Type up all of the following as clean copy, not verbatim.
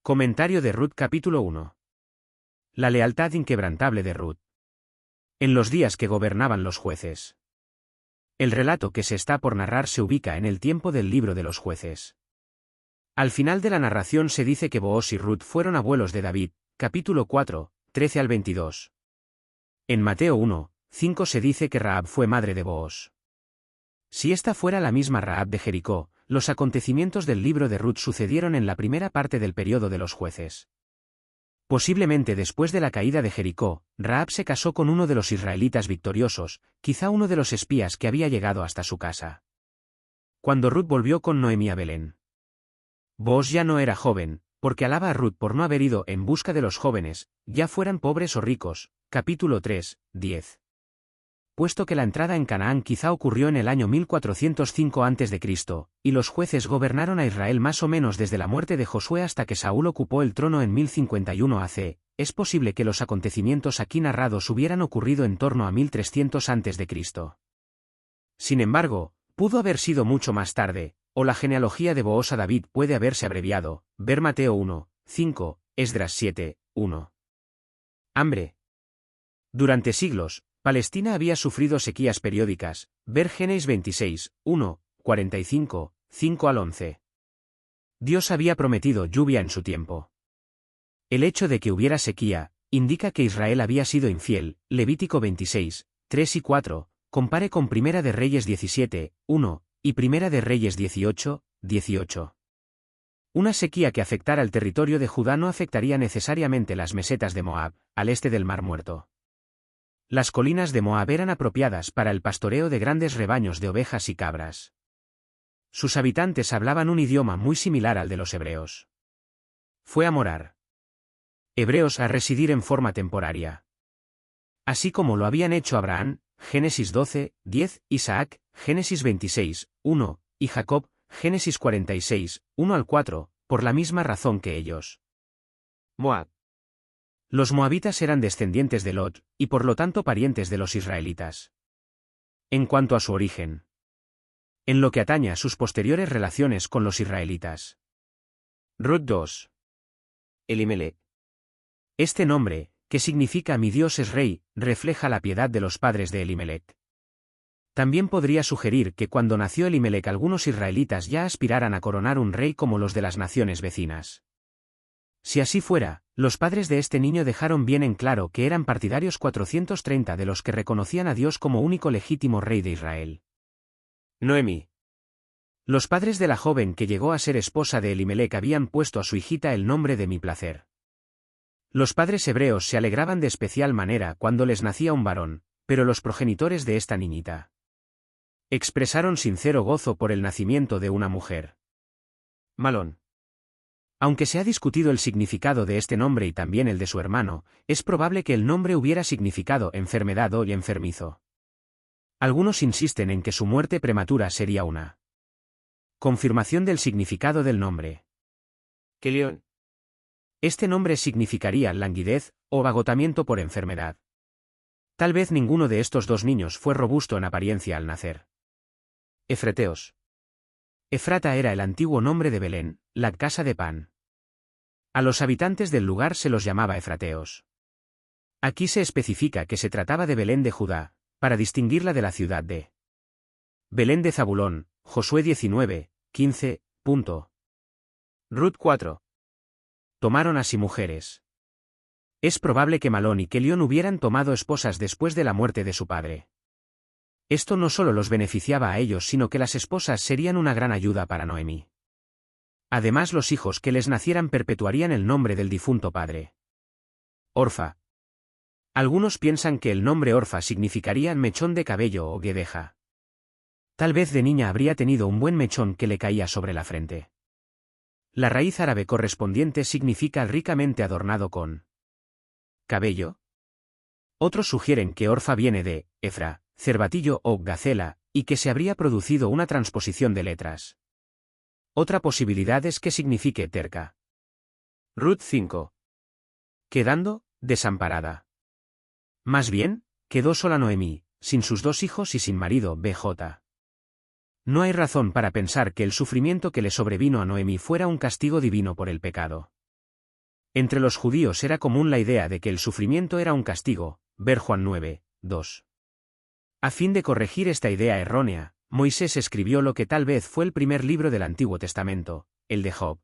Comentario de Ruth capítulo 1. La lealtad inquebrantable de Ruth. En los días que gobernaban los jueces. El relato que se está por narrar se ubica en el tiempo del libro de los jueces. Al final de la narración se dice que Booz y Ruth fueron abuelos de David, capítulo 4, 13 al 22. En Mateo 1, 5 se dice que Rahab fue madre de Booz. Si esta fuera la misma Rahab de Jericó, los acontecimientos del libro de Ruth sucedieron en la primera parte del período de los jueces. Posiblemente después de la caída de Jericó, Rahab se casó con uno de los israelitas victoriosos, quizá uno de los espías que había llegado hasta su casa. Cuando Ruth volvió con Noemí a Belén. Booz ya no era joven, porque alaba a Ruth por no haber ido en busca de los jóvenes, ya fueran pobres o ricos, capítulo 3, 10. Puesto que la entrada en Canaán quizá ocurrió en el año 1405 a.C., y los jueces gobernaron a Israel más o menos desde la muerte de Josué hasta que Saúl ocupó el trono en 1051 AC, es posible que los acontecimientos aquí narrados hubieran ocurrido en torno a 1300 a.C. Sin embargo, pudo haber sido mucho más tarde, o la genealogía de Booz a David puede haberse abreviado, ver Mateo 1, 5, Esdras 7, 1. Hambre. Durante siglos, Palestina había sufrido sequías periódicas, ver Génesis 26, 1, 45, 5 al 11. Dios había prometido lluvia en su tiempo. El hecho de que hubiera sequía, indica que Israel había sido infiel, Levítico 26, 3 y 4, compare con Primera de Reyes 17, 1, y Primera de Reyes 18, 18. Una sequía que afectara al territorio de Judá no afectaría necesariamente las mesetas de Moab, al este del Mar Muerto. Las colinas de Moab eran apropiadas para el pastoreo de grandes rebaños de ovejas y cabras. Sus habitantes hablaban un idioma muy similar al de los hebreos. Fue a morar. Hebreos a residir en forma temporaria. Así como lo habían hecho Abraham, Génesis 12, 10, Isaac, Génesis 26, 1, y Jacob, Génesis 46, 1 al 4, por la misma razón que ellos. Moab. Los moabitas eran descendientes de Lot, y por lo tanto parientes de los israelitas. En cuanto a su origen. En lo que atañe a sus posteriores relaciones con los israelitas. Ruth 2. Elimelech. Este nombre, que significa mi Dios es rey, refleja la piedad de los padres de Elimelech. También podría sugerir que cuando nació Elimelech algunos israelitas ya aspiraran a coronar un rey como los de las naciones vecinas. Si así fuera, los padres de este niño dejaron bien en claro que eran partidarios 430 de los que reconocían a Dios como único legítimo rey de Israel. Noemí. Los padres de la joven que llegó a ser esposa de Elimelech habían puesto a su hijita el nombre de mi placer. Los padres hebreos se alegraban de especial manera cuando les nacía un varón, pero los progenitores de esta niñita expresaron sincero gozo por el nacimiento de una mujer. Malón. Aunque se ha discutido el significado de este nombre y también el de su hermano, es probable que el nombre hubiera significado enfermedad o enfermizo. Algunos insisten en que su muerte prematura sería una confirmación del significado del nombre. Kelión. Este nombre significaría languidez o agotamiento por enfermedad. Tal vez ninguno de estos dos niños fue robusto en apariencia al nacer. Efreteos. Efrata era el antiguo nombre de Belén, la casa de pan. A los habitantes del lugar se los llamaba efrateos. Aquí se especifica que se trataba de Belén de Judá, para distinguirla de la ciudad de Belén de Zabulón, Josué 19, 15. Ruth 4. Tomaron así mujeres. Es probable que Malón y Kelión hubieran tomado esposas después de la muerte de su padre. Esto no solo los beneficiaba a ellos sino que las esposas serían una gran ayuda para Noemí. Además los hijos que les nacieran perpetuarían el nombre del difunto padre. Orfa. Algunos piensan que el nombre Orfa significaría mechón de cabello o guedeja. Tal vez de niña habría tenido un buen mechón que le caía sobre la frente. La raíz árabe correspondiente significa ricamente adornado con cabello. Otros sugieren que Orfa viene de Efra, cervatillo o gacela, y que se habría producido una transposición de letras. Otra posibilidad es que signifique terca. Ruth 5. Quedando desamparada. Más bien, quedó sola Noemí, sin sus dos hijos y sin marido BJ. No hay razón para pensar que el sufrimiento que le sobrevino a Noemí fuera un castigo divino por el pecado. Entre los judíos era común la idea de que el sufrimiento era un castigo, ver Juan 9, 2. A fin de corregir esta idea errónea, Moisés escribió lo que tal vez fue el primer libro del Antiguo Testamento, el de Job.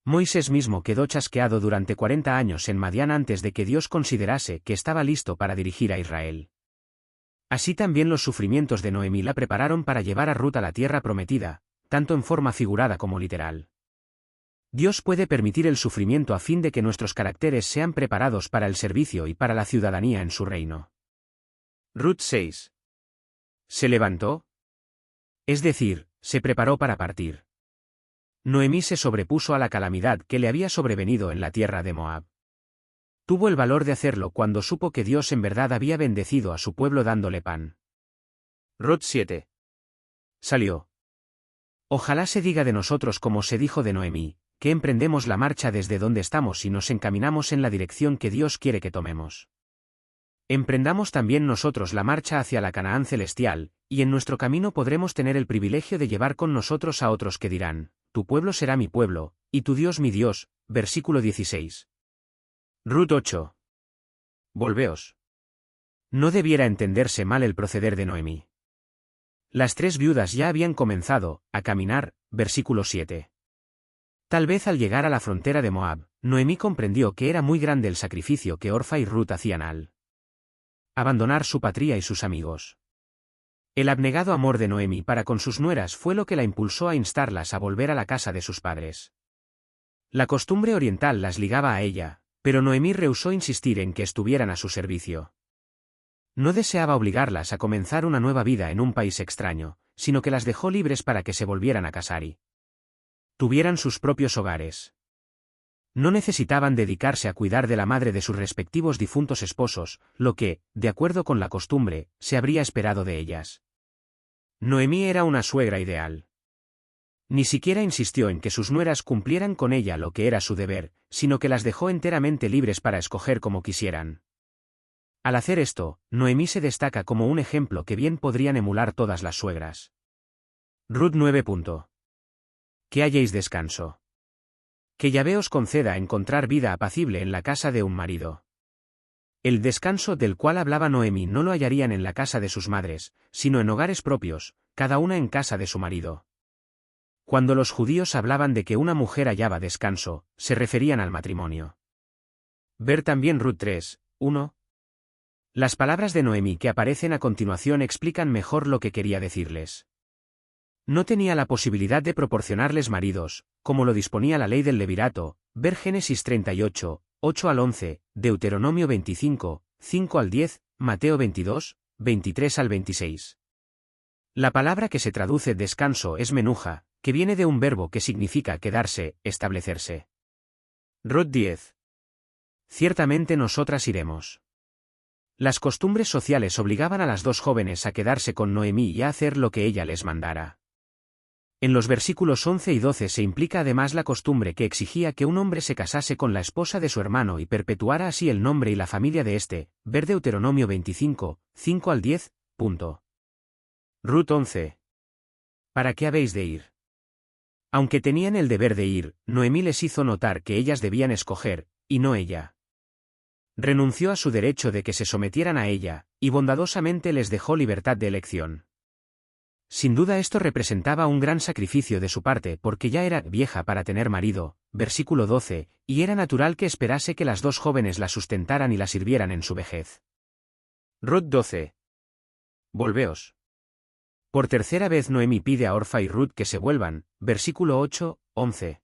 Moisés mismo quedó chasqueado durante 40 años en Madián antes de que Dios considerase que estaba listo para dirigir a Israel. Así también los sufrimientos de Noemí la prepararon para llevar a Ruth a la tierra prometida, tanto en forma figurada como literal. Dios puede permitir el sufrimiento a fin de que nuestros caracteres sean preparados para el servicio y para la ciudadanía en su reino. Ruth 6. ¿Se levantó? Es decir, se preparó para partir. Noemí se sobrepuso a la calamidad que le había sobrevenido en la tierra de Moab. Tuvo el valor de hacerlo cuando supo que Dios en verdad había bendecido a su pueblo dándole pan. Ruth 7. Salió. Ojalá se diga de nosotros como se dijo de Noemí, que emprendemos la marcha desde donde estamos y nos encaminamos en la dirección que Dios quiere que tomemos. Emprendamos también nosotros la marcha hacia la Canaán celestial, y en nuestro camino podremos tener el privilegio de llevar con nosotros a otros que dirán, tu pueblo será mi pueblo, y tu Dios mi Dios, versículo 16. Ruth 8. Volveos. No debiera entenderse mal el proceder de Noemí. Las tres viudas ya habían comenzado a caminar, versículo 7. Tal vez al llegar a la frontera de Moab, Noemí comprendió que era muy grande el sacrificio que Orfa y Ruth hacían al abandonar su patria y sus amigos. El abnegado amor de Noemí para con sus nueras fue lo que la impulsó a instarlas a volver a la casa de sus padres. La costumbre oriental las ligaba a ella, pero Noemí rehusó insistir en que estuvieran a su servicio. No deseaba obligarlas a comenzar una nueva vida en un país extraño, sino que las dejó libres para que se volvieran a casar y tuvieran sus propios hogares. No necesitaban dedicarse a cuidar de la madre de sus respectivos difuntos esposos, lo que, de acuerdo con la costumbre, se habría esperado de ellas. Noemí era una suegra ideal. Ni siquiera insistió en que sus nueras cumplieran con ella lo que era su deber, sino que las dejó enteramente libres para escoger como quisieran. Al hacer esto, Noemí se destaca como un ejemplo que bien podrían emular todas las suegras. Ruth 9. Que halléis descanso. Que Yahvé os conceda encontrar vida apacible en la casa de un marido. El descanso del cual hablaba Noemí no lo hallarían en la casa de sus madres, sino en hogares propios, cada una en casa de su marido. Cuando los judíos hablaban de que una mujer hallaba descanso, se referían al matrimonio. Ver también Ruth 3, 1. Las palabras de Noemí que aparecen a continuación explican mejor lo que quería decirles. No tenía la posibilidad de proporcionarles maridos, como lo disponía la ley del levirato, ver Génesis 38, 8 al 11, Deuteronomio 25, 5 al 10, Mateo 22, 23 al 26. La palabra que se traduce descanso es menuja, que viene de un verbo que significa quedarse, establecerse. Ruth 10. Ciertamente nosotras iremos. Las costumbres sociales obligaban a las dos jóvenes a quedarse con Noemí y a hacer lo que ella les mandara. En los versículos 11 y 12 se implica además la costumbre que exigía que un hombre se casase con la esposa de su hermano y perpetuara así el nombre y la familia de éste, ver Deuteronomio 25, 5 al 10. Ruth 11. ¿Para qué habéis de ir? Aunque tenían el deber de ir, Noemí les hizo notar que ellas debían escoger, y no ella. Renunció a su derecho de que se sometieran a ella, y bondadosamente les dejó libertad de elección. Sin duda esto representaba un gran sacrificio de su parte porque ya era vieja para tener marido, versículo 12, y era natural que esperase que las dos jóvenes la sustentaran y la sirvieran en su vejez. Ruth 12. Volveos. Por tercera vez Noemí pide a Orfa y Ruth que se vuelvan, versículo 8, 11.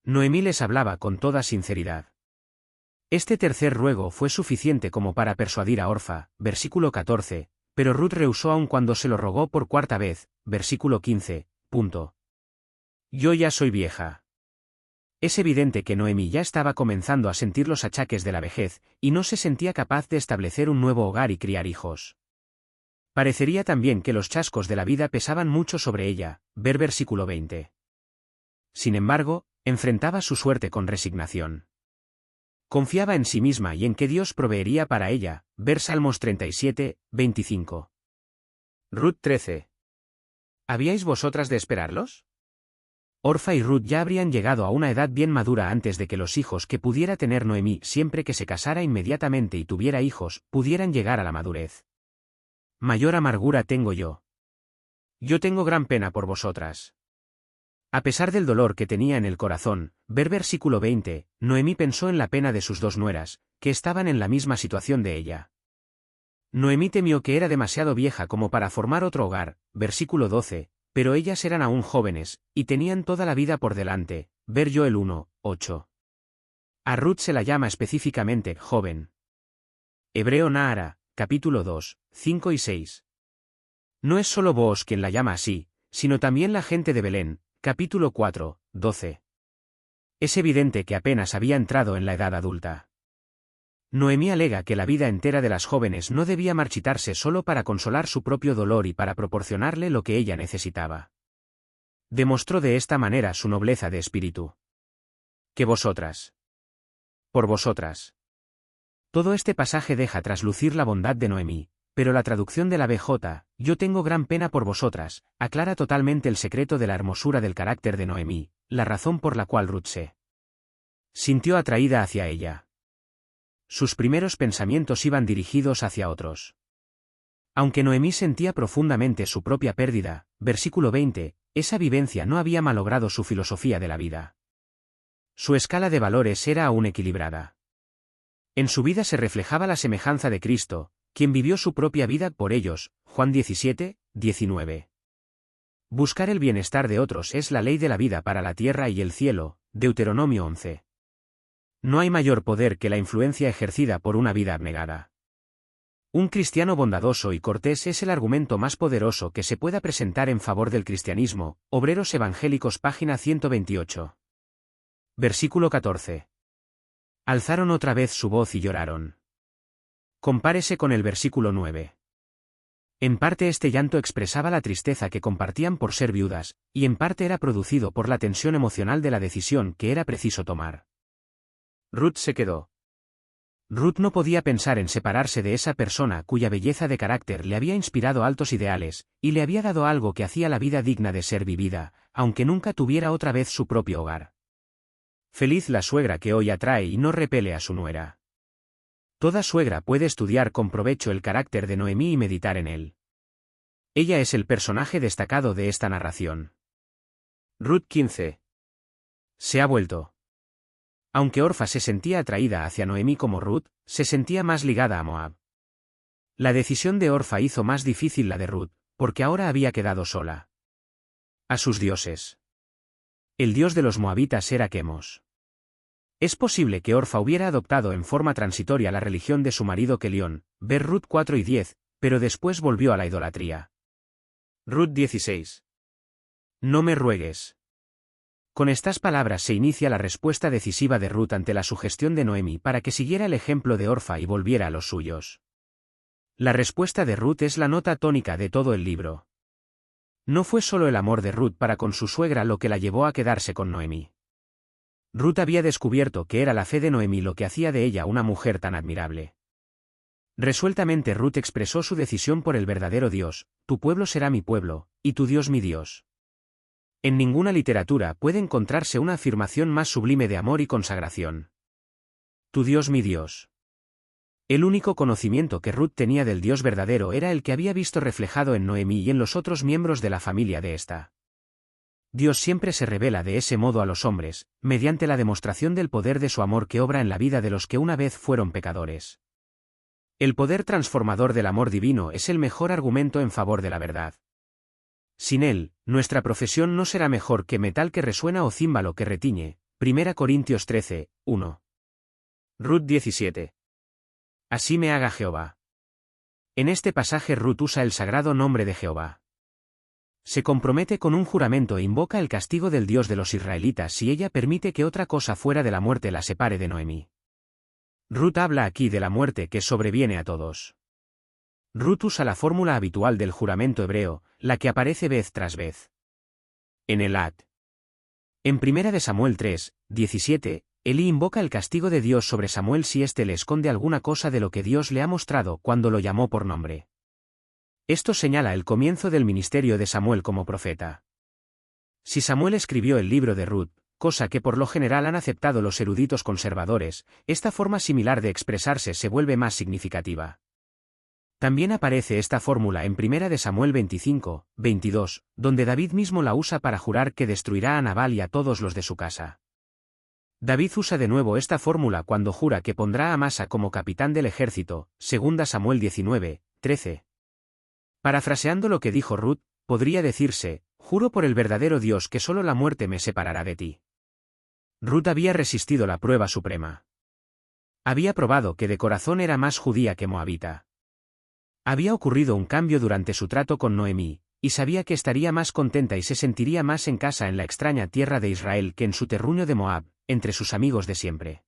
Noemí les hablaba con toda sinceridad. Este tercer ruego fue suficiente como para persuadir a Orfa, versículo 14, pero Ruth rehusó aun cuando se lo rogó por cuarta vez, versículo 15. Yo ya soy vieja. Es evidente que Noemí ya estaba comenzando a sentir los achaques de la vejez, y no se sentía capaz de establecer un nuevo hogar y criar hijos. Parecería también que los chascos de la vida pesaban mucho sobre ella, ver versículo 20. Sin embargo, enfrentaba su suerte con resignación. Confiaba en sí misma y en que Dios proveería para ella, ver Salmos 37, 25. Ruth 13. ¿Habíais vosotras de esperarlos? Orfa y Ruth ya habrían llegado a una edad bien madura antes de que los hijos que pudiera tener Noemí siempre que se casara inmediatamente y tuviera hijos, pudieran llegar a la madurez. Mayor amargura tengo yo. Yo tengo gran pena por vosotras. A pesar del dolor que tenía en el corazón, ver versículo 20, Noemí pensó en la pena de sus dos nueras, que estaban en la misma situación de ella. Noemí temió que era demasiado vieja como para formar otro hogar, versículo 12, pero ellas eran aún jóvenes, y tenían toda la vida por delante, ver Joel 1, 8. A Ruth se la llama específicamente joven. Hebreo Nahara, capítulo 2, 5 y 6. No es solo Booz quien la llama así, sino también la gente de Belén, capítulo 4, 12. Es evidente que apenas había entrado en la edad adulta. Noemí alega que la vida entera de las jóvenes no debía marchitarse solo para consolar su propio dolor y para proporcionarle lo que ella necesitaba. Demostró de esta manera su nobleza de espíritu. Que vosotras. Por vosotras. Todo este pasaje deja traslucir la bondad de Noemí, pero la traducción de la BJ, yo tengo gran pena por vosotras, aclara totalmente el secreto de la hermosura del carácter de Noemí, la razón por la cual Ruth se sintió atraída hacia ella. Sus primeros pensamientos iban dirigidos hacia otros. Aunque Noemí sentía profundamente su propia pérdida, versículo 20, esa vivencia no había malogrado su filosofía de la vida. Su escala de valores era aún equilibrada. En su vida se reflejaba la semejanza de Cristo, quien vivió su propia vida por ellos, Juan 17, 19. Buscar el bienestar de otros es la ley de la vida para la tierra y el cielo, Deuteronomio 11. No hay mayor poder que la influencia ejercida por una vida abnegada. Un cristiano bondadoso y cortés es el argumento más poderoso que se pueda presentar en favor del cristianismo, Obreros Evangélicos página 128. Versículo 14. Alzaron otra vez su voz y lloraron. Compárese con el versículo 9. En parte este llanto expresaba la tristeza que compartían por ser viudas, y en parte era producido por la tensión emocional de la decisión que era preciso tomar. Ruth se quedó. Ruth no podía pensar en separarse de esa persona cuya belleza de carácter le había inspirado altos ideales, y le había dado algo que hacía la vida digna de ser vivida, aunque nunca tuviera otra vez su propio hogar. Feliz la suegra que hoy atrae y no repele a su nuera. Toda suegra puede estudiar con provecho el carácter de Noemí y meditar en él. Ella es el personaje destacado de esta narración. Ruth 15. Se ha vuelto. Aunque Orfa se sentía atraída hacia Noemí como Ruth, se sentía más ligada a Moab. La decisión de Orfa hizo más difícil la de Ruth, porque ahora había quedado sola. A sus dioses. El dios de los moabitas era Quemos. Es posible que Orfa hubiera adoptado en forma transitoria la religión de su marido Kelión, ver Ruth 4 y 10, pero después volvió a la idolatría. Ruth 16. No me ruegues. Con estas palabras se inicia la respuesta decisiva de Ruth ante la sugestión de Noemí para que siguiera el ejemplo de Orfa y volviera a los suyos. La respuesta de Ruth es la nota tónica de todo el libro. No fue solo el amor de Ruth para con su suegra lo que la llevó a quedarse con Noemí. Ruth había descubierto que era la fe de Noemí lo que hacía de ella una mujer tan admirable. Resueltamente Ruth expresó su decisión por el verdadero Dios: tu pueblo será mi pueblo, y tu Dios mi Dios. En ninguna literatura puede encontrarse una afirmación más sublime de amor y consagración. Tu Dios mi Dios. El único conocimiento que Ruth tenía del Dios verdadero era el que había visto reflejado en Noemí y en los otros miembros de la familia de esta. Dios siempre se revela de ese modo a los hombres, mediante la demostración del poder de su amor que obra en la vida de los que una vez fueron pecadores. El poder transformador del amor divino es el mejor argumento en favor de la verdad. Sin él, nuestra profesión no será mejor que metal que resuena o címbalo que retiñe. 1 Corintios 13, 1. Ruth 17. Así me haga Jehová. En este pasaje Ruth usa el sagrado nombre de Jehová. Se compromete con un juramento e invoca el castigo del Dios de los israelitas si ella permite que otra cosa fuera de la muerte la separe de Noemí. Ruth habla aquí de la muerte que sobreviene a todos. Ruth usa la fórmula habitual del juramento hebreo, la que aparece vez tras vez. En el Ad. En 1 Samuel 3, 17, Elí invoca el castigo de Dios sobre Samuel si éste le esconde alguna cosa de lo que Dios le ha mostrado cuando lo llamó por nombre. Esto señala el comienzo del ministerio de Samuel como profeta. Si Samuel escribió el libro de Ruth, cosa que por lo general han aceptado los eruditos conservadores, esta forma similar de expresarse se vuelve más significativa. También aparece esta fórmula en 1 de Samuel 25, 22, donde David mismo la usa para jurar que destruirá a Nabal y a todos los de su casa. David usa de nuevo esta fórmula cuando jura que pondrá a Amasa como capitán del ejército, 2 Samuel 19, 13. Parafraseando lo que dijo Ruth, podría decirse: juro por el verdadero Dios que solo la muerte me separará de ti. Ruth había resistido la prueba suprema. Había probado que de corazón era más judía que moabita. Había ocurrido un cambio durante su trato con Noemí, y sabía que estaría más contenta y se sentiría más en casa en la extraña tierra de Israel que en su terruño de Moab, entre sus amigos de siempre.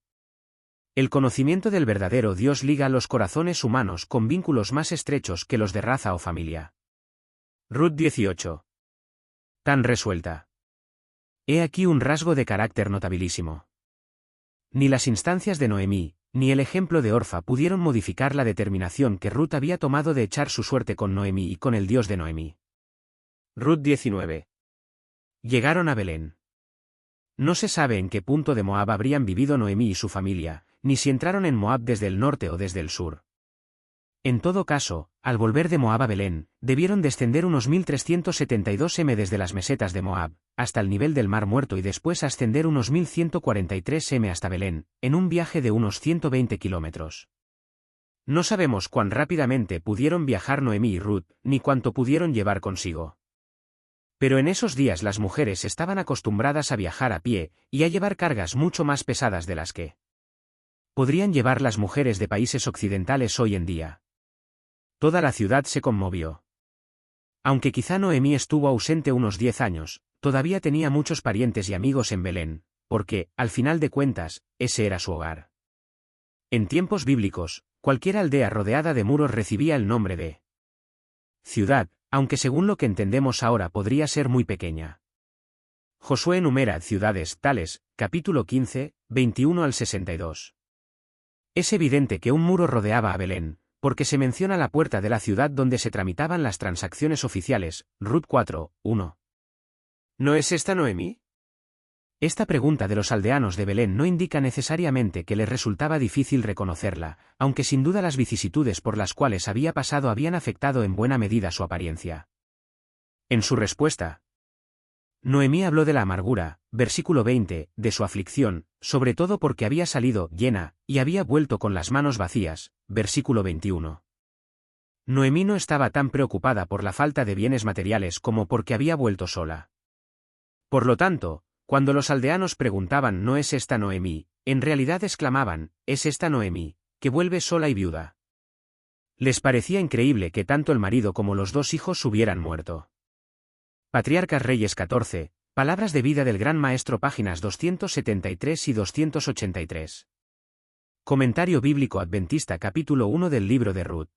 El conocimiento del verdadero Dios liga los corazones humanos con vínculos más estrechos que los de raza o familia. Ruth 18. Tan resuelta. He aquí un rasgo de carácter notabilísimo. Ni las instancias de Noemí, ni el ejemplo de Orfa pudieron modificar la determinación que Ruth había tomado de echar su suerte con Noemí y con el Dios de Noemí. Ruth 19. Llegaron a Belén. No se sabe en qué punto de Moab habrían vivido Noemí y su familia, ni si entraron en Moab desde el norte o desde el sur. En todo caso, al volver de Moab a Belén, debieron descender unos 1372 m desde las mesetas de Moab, hasta el nivel del Mar Muerto y después ascender unos 1143 m hasta Belén, en un viaje de unos 120 kilómetros. No sabemos cuán rápidamente pudieron viajar Noemí y Ruth, ni cuánto pudieron llevar consigo. Pero en esos días las mujeres estaban acostumbradas a viajar a pie, y a llevar cargas mucho más pesadas de las que podrían llevar las mujeres de países occidentales hoy en día. Toda la ciudad se conmovió. Aunque quizá Noemí estuvo ausente unos 10 años, todavía tenía muchos parientes y amigos en Belén, porque, al final de cuentas, ese era su hogar. En tiempos bíblicos, cualquier aldea rodeada de muros recibía el nombre de ciudad, aunque según lo que entendemos ahora podría ser muy pequeña. Josué enumera ciudades tales, capítulo 15, 21 al 62. Es evidente que un muro rodeaba a Belén, porque se menciona la puerta de la ciudad donde se tramitaban las transacciones oficiales, Ruth 4, 1. ¿No es esta Noemí? Esta pregunta de los aldeanos de Belén no indica necesariamente que les resultaba difícil reconocerla, aunque sin duda las vicisitudes por las cuales había pasado habían afectado en buena medida su apariencia. En su respuesta, Noemí habló de la amargura, versículo 20, de su aflicción, sobre todo porque había salido llena, y había vuelto con las manos vacías, versículo 21. Noemí no estaba tan preocupada por la falta de bienes materiales como porque había vuelto sola. Por lo tanto, cuando los aldeanos preguntaban ¿no es esta Noemí?, en realidad exclamaban, ¿es esta Noemí, que vuelve sola y viuda? Les parecía increíble que tanto el marido como los 2 hijos hubieran muerto. Patriarcas Reyes 14, Palabras de vida del Gran Maestro, páginas 273 y 283. Comentario bíblico adventista, capítulo 1 del libro de Ruth.